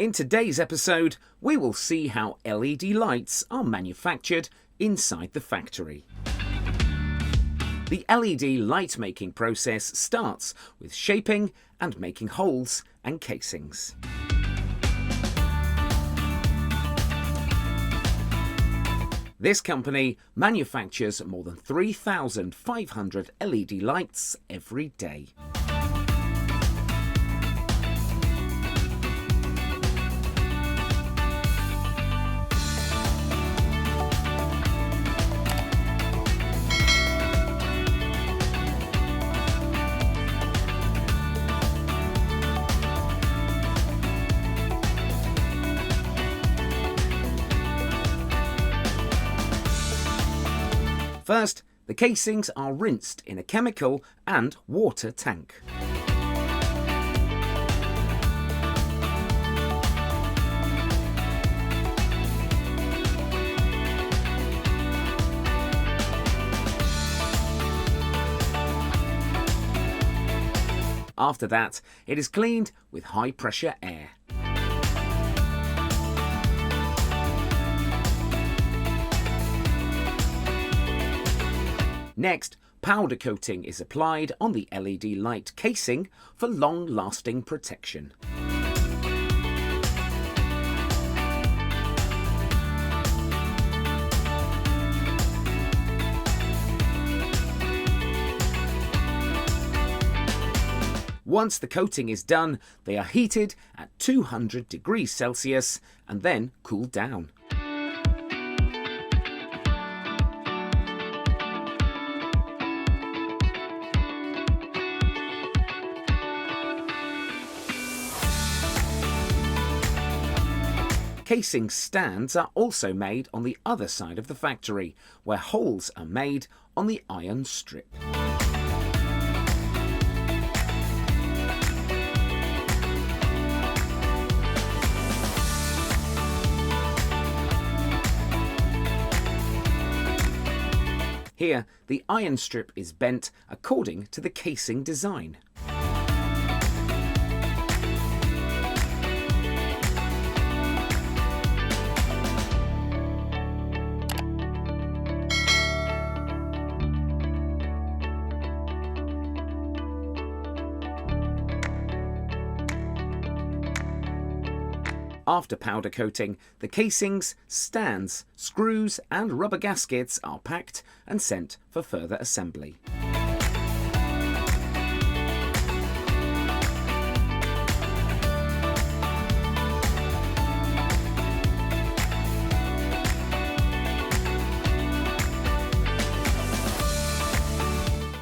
In today's episode, we will see how LED lights are manufactured inside the factory. The LED light making process starts with shaping and making holes and casings. This company manufactures more than 3,500 LED lights every day. First, the casings are rinsed in a chemical and water tank. After that, it is cleaned with high-pressure air. Next, powder coating is applied on the LED light casing for long-lasting protection. Once the coating is done, they are heated at 200 degrees Celsius and then cooled down. Casing stands are also made on the other side of the factory, where holes are made on the iron strip. Here, the iron strip is bent according to the casing design. After powder coating, the casings, stands, screws and rubber gaskets are packed and sent for further assembly.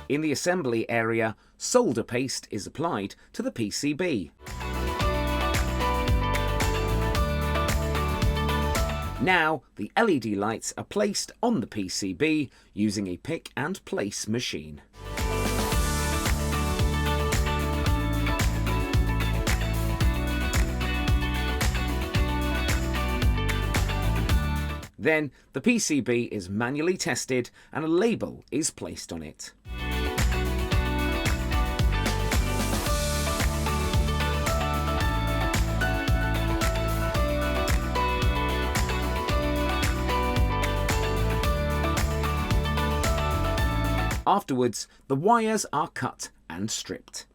In the assembly area, solder paste is applied to the PCB. Now, the LED lights are placed on the PCB using a pick and place machine. Then, the PCB is manually tested and a label is placed on it. Afterwards, the wires are cut and stripped.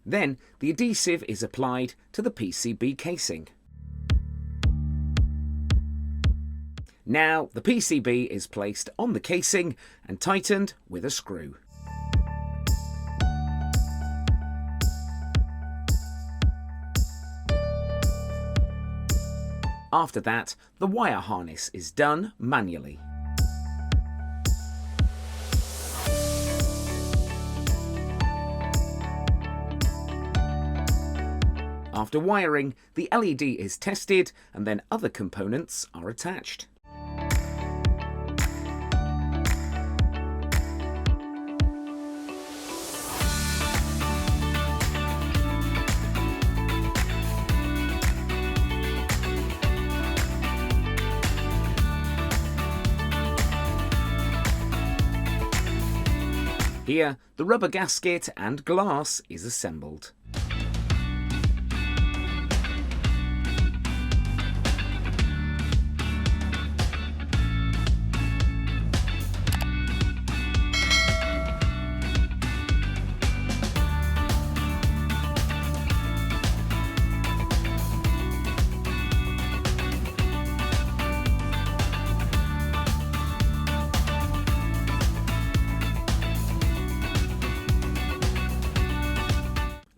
Then, the adhesive is applied to the PCB casing. Now, the PCB is placed on the casing and tightened with a screw. After that, the wire harness is done manually. After wiring, the LED is tested and then other components are attached. Here, the rubber gasket and glass is assembled.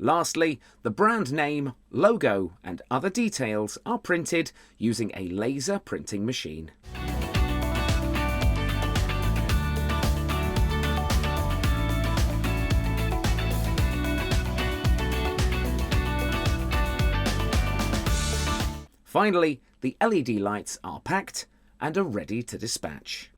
Lastly, the brand name, logo and other details are printed using a laser printing machine. Finally, the LED lights are packed and are ready to dispatch.